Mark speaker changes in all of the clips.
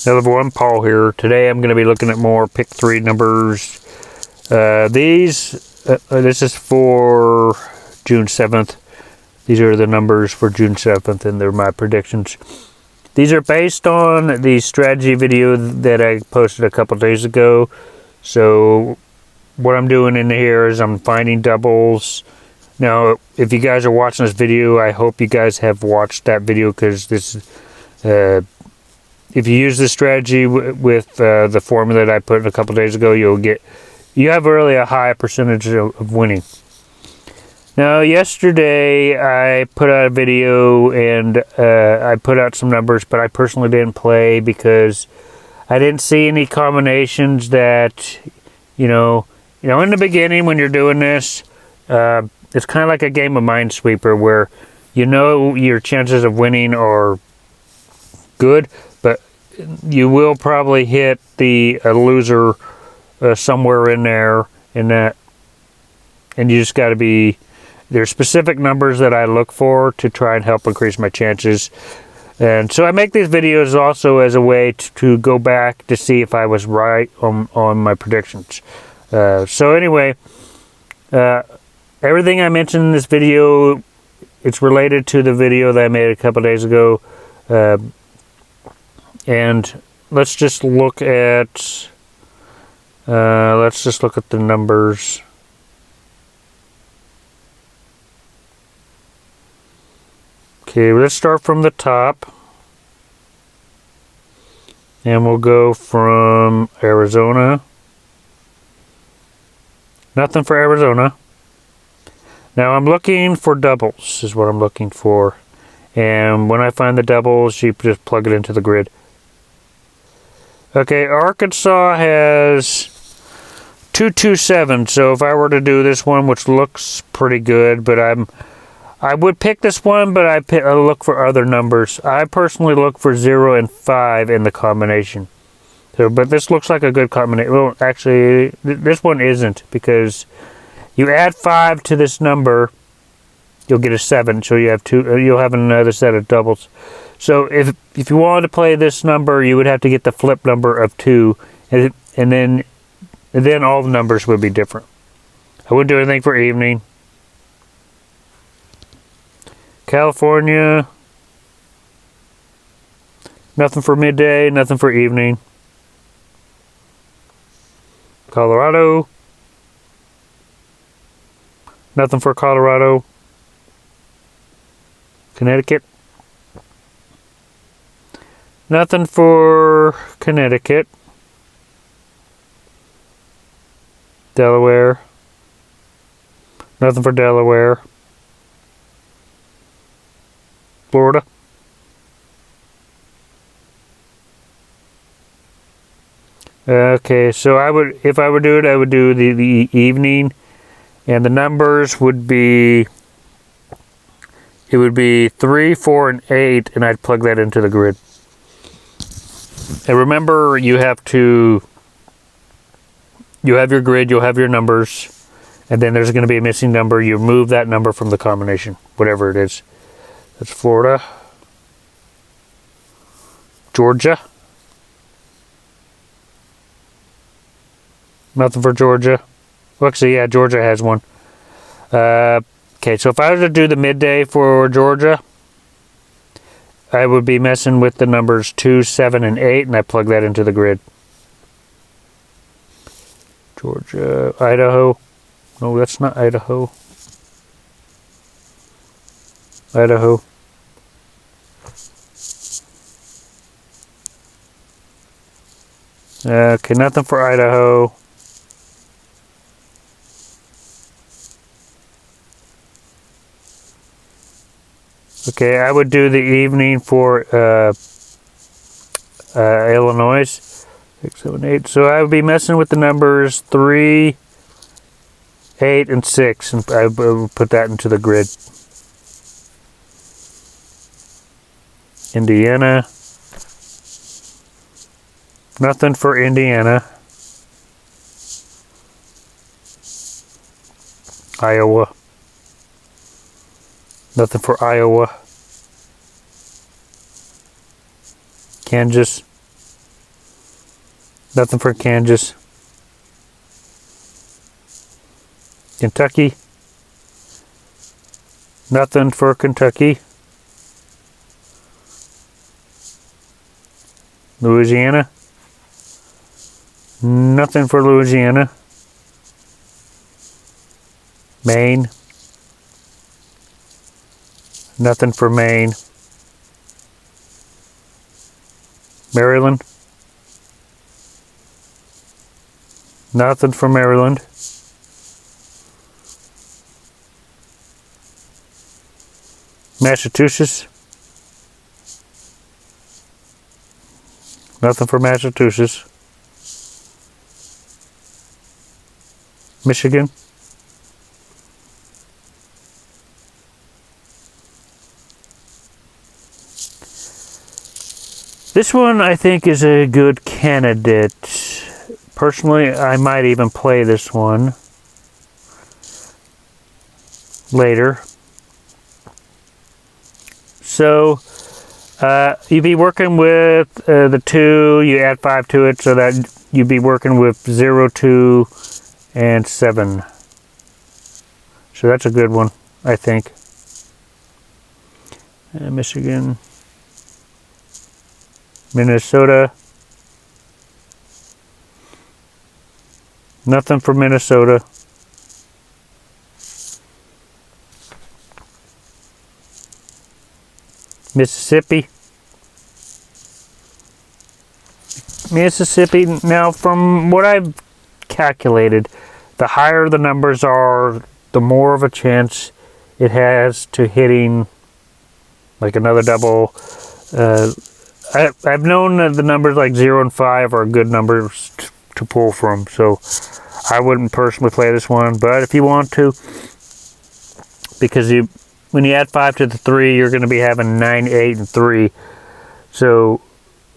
Speaker 1: Another one, Paul here. Today I'm going to be looking at more pick 3 numbers. This is for June 7th. These are the numbers for June 7th, and they're my predictions. These are based on the strategy video that I posted a couple days ago. So what I'm doing in here is I'm finding doubles. Now, if you guys are watching this video, I hope you guys have watched that video, because this if you use this strategy with the formula that I put in a couple days ago, you have really a high percentage of winning. Now, yesterday I put out a video and I put out some numbers, but I personally didn't play because I didn't see any combinations that, in the beginning when you're doing this, it's kind of like a game of Minesweeper where your chances of winning are good, but you will probably hit the loser somewhere in there, and you just got to be. There's specific numbers that I look for to try and help increase my chances, and so I make these videos also as a way to go back to see if I was right on my predictions. So anyway, everything I mentioned in this video, it's related to the video that I made a couple days ago. And let's just look at the numbers. Okay, let's start from the top. And we'll go from Arizona. Nothing for Arizona. Now I'm looking for doubles, is what I'm looking for. And when I find the doubles, you just plug it into the grid. Okay, Arkansas has 227. So if I were to do this one, which looks pretty good, but I would pick this one, but I look for other numbers. I personally look for 0 and 5 in the combination. So, but this looks like a good combination. Well, actually, this one isn't, because you add 5 to this number, you'll get a 7. So you have you'll have another set of doubles. So if you wanted to play this number, you would have to get the flip number of 2, and then all the numbers would be different. I wouldn't do anything for evening. California, nothing for midday, nothing for evening. Colorado, nothing for Colorado. Connecticut, nothing for Connecticut. Delaware, nothing for Delaware. Florida, okay, so if I would do it, I would do the evening, and the numbers would be, it would be 3, 4, and 8, and I'd plug that into the grid. And remember, you have your grid, you'll have your numbers, and then there's going to be a missing number. You remove that number from the combination, whatever it is. That's Florida. Georgia. Nothing for Georgia. Well, actually, yeah, Georgia has one. Okay, so if I was to do the midday for Georgia, I would be messing with the numbers 2, 7, and 8, and I plug that into the grid. Georgia, Idaho. No, that's not Idaho. Idaho. Okay, nothing for Idaho. Okay, I would do the evening for Illinois. 6, 7, 8. So I would be messing with the numbers 3, 8, and 6, and I would put that into the grid. Indiana. Nothing for Indiana. Iowa. Nothing for Iowa. Kansas. Nothing for Kansas. Kentucky. Nothing for Kentucky. Louisiana. Nothing for Louisiana. Maine. Nothing for Maine. Maryland. Nothing for Maryland. Massachusetts. Nothing for Massachusetts. Michigan. This one I think is a good candidate. Personally, I might even play this one later. So, you'd be working with the 2, you add 5 to it, so that you'd be working with 0, 2, and 7. So that's a good one, I think. Michigan. Minnesota. Nothing for Minnesota. Mississippi. Mississippi. Now, from what I've calculated, the higher the numbers are, the more of a chance it has to hitting like another double. I've known that the numbers like 0 and 5 are good numbers to pull from, so I wouldn't personally play this one. But if you want to, because when you add 5 to the 3, you're going to be having 9, 8, and 3. So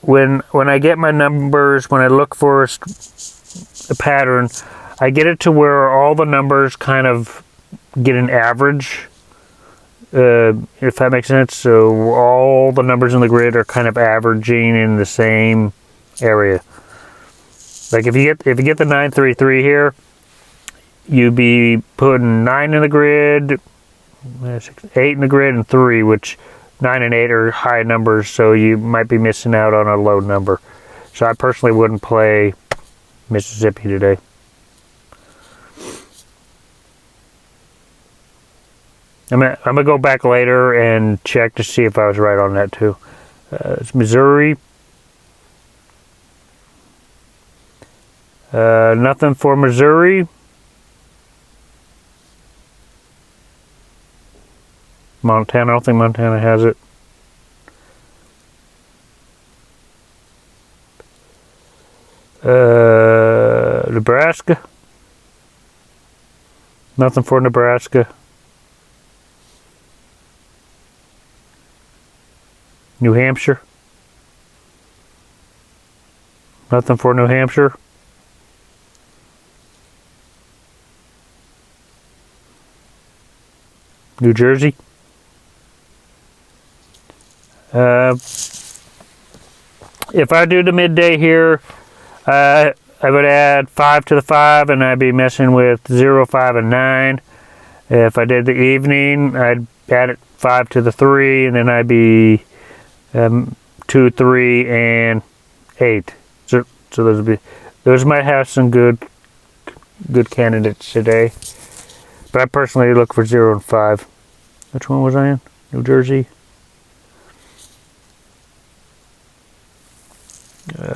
Speaker 1: when I get my numbers, when I look for a pattern, I get it to where all the numbers kind of get an average. If that makes sense. So all the numbers in the grid are kind of averaging in the same area. Like if you get the 9, 3, 3 here, you'd be putting 9 in the grid, 8 in the grid, and 3, which 9 and 8 are high numbers, so you might be missing out on a low number. So I personally wouldn't play Mississippi today. I'm gonna go back later and check to see if I was right on that too. It's Missouri. Nothing for Missouri. Montana. I don't think Montana has it. Nebraska. Nothing for Nebraska. New Hampshire. Nothing for New Hampshire. New Jersey. If I do the midday here, I would add 5 to the 5, and I'd be messing with 0, 5, and 9. If I did the evening, I'd add it 5 to the 3, and then I'd be 2, 3, and 8. So those might have some good candidates today. But I personally look for 0 and 5. Which one was I in? New Jersey.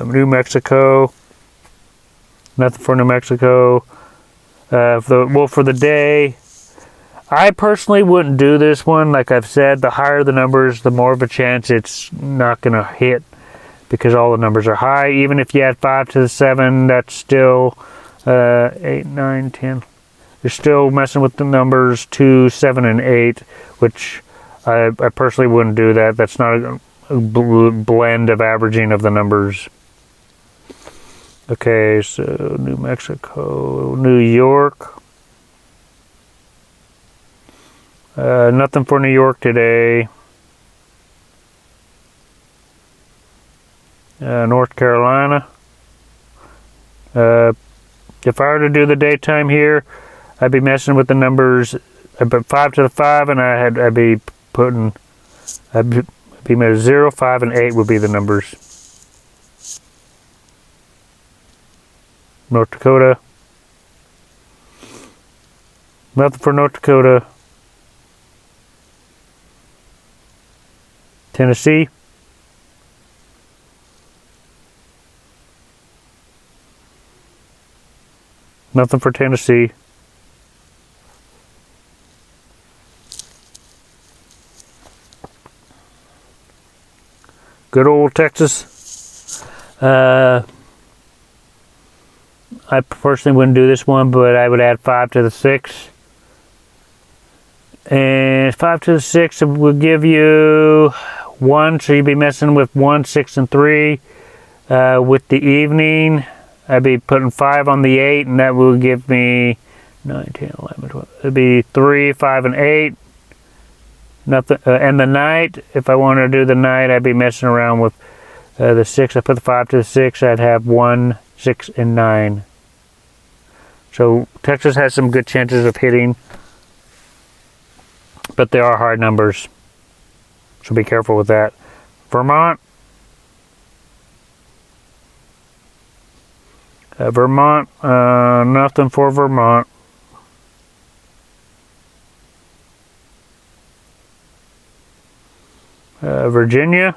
Speaker 1: New Mexico. Nothing for New Mexico. For the day, I personally wouldn't do this one. Like I've said, the higher the numbers, the more of a chance it's not going to hit, because all the numbers are high. Even if you add 5 to the 7, that's still 8, 9, 10. You're still messing with the numbers 2, 7, and 8, which I personally wouldn't do that. That's not a blend of averaging of the numbers. Okay, so New Mexico, New York. Nothing for New York today. North Carolina. If I were to do the daytime here, I'd be messing with the numbers. I put 5 to the 5, and I'd be putting 0, 5, and 8 would be the numbers. North Dakota. Nothing for North Dakota. Tennessee. Nothing for Tennessee. Good old Texas. I personally wouldn't do this one, but I would add 5 to the 6. And 5 to the 6 will give you 1, so you'd be messing with 1, 6, and 3. With the evening, I'd be putting 5 on the 8, and that will give me 9, 10, 11, 12. It'd be 3, 5, and 8. Nothing. And the night, if I want to do the night, I'd be messing around with the 6. I put the 5 to the 6. I'd have 1, 6, and 9. So Texas has some good chances of hitting, but they are hard numbers, so be careful with that. Vermont. Nothing for Vermont. Virginia.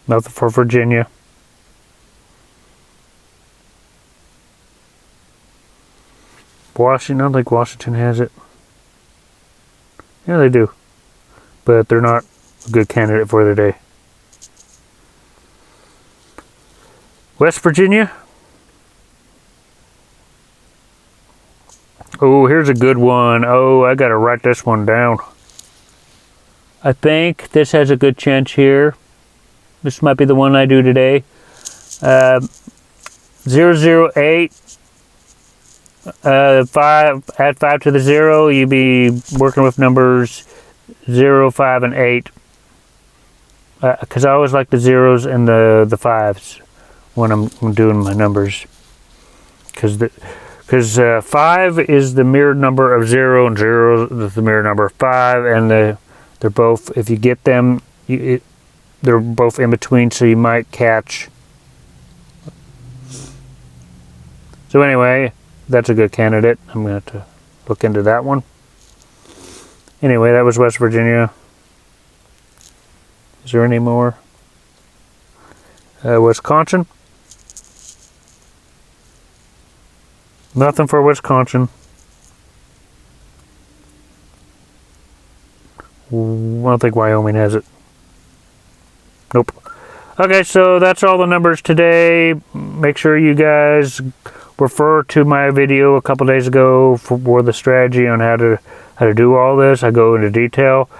Speaker 1: Nothing for Virginia. Washington, I don't think Washington has it. Yeah, they do. But they're not a good candidate for the day. West Virginia. Oh, here's a good one. Oh, I gotta write this one down. I think this has a good chance here. This might be the one I do today. 008. 5, add 5 to the 0. You'd be working with numbers 0, 5, and 8. Because I always like the 0s and the 5s when I'm doing my numbers. Because 5 is the mirrored number of 0, and 0 is the mirrored number of 5, and they're both, if you get them, they're both in between, so you might catch. So anyway, that's a good candidate. I'm going to look into that one. Anyway, that was West Virginia. Is there any more? Wisconsin. Nothing for Wisconsin. I don't think Wyoming has it. Nope. Okay, so that's all the numbers today. Make sure you guys refer to my video a couple days ago for the strategy on how to do all this. I go into detail.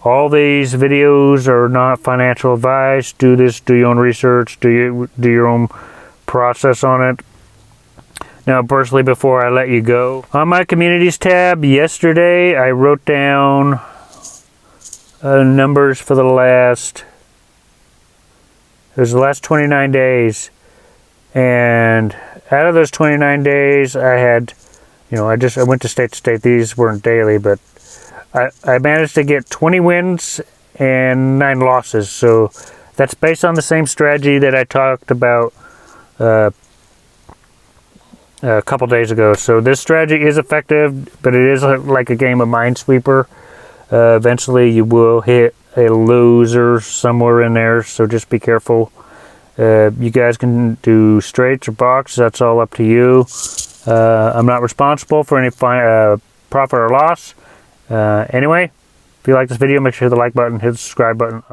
Speaker 1: All these videos are not financial advice. Do this, do your own research, do your own process on it. Now, personally, before I let you go, on my communities tab yesterday, I wrote down numbers for the last 29 days, and out of those 29 days, I had, I went to state. These weren't daily, but I managed to get 20 wins and 9 losses. So that's based on the same strategy that I talked about a couple days ago. So this strategy is effective, but it is like a game of Minesweeper. Eventually you will hit a loser somewhere in there, so just be careful. You guys can do straights or box, that's all up to you. I'm not responsible for any profit or loss. Anyway, if you like this video, make sure to hit the like button, hit the subscribe button.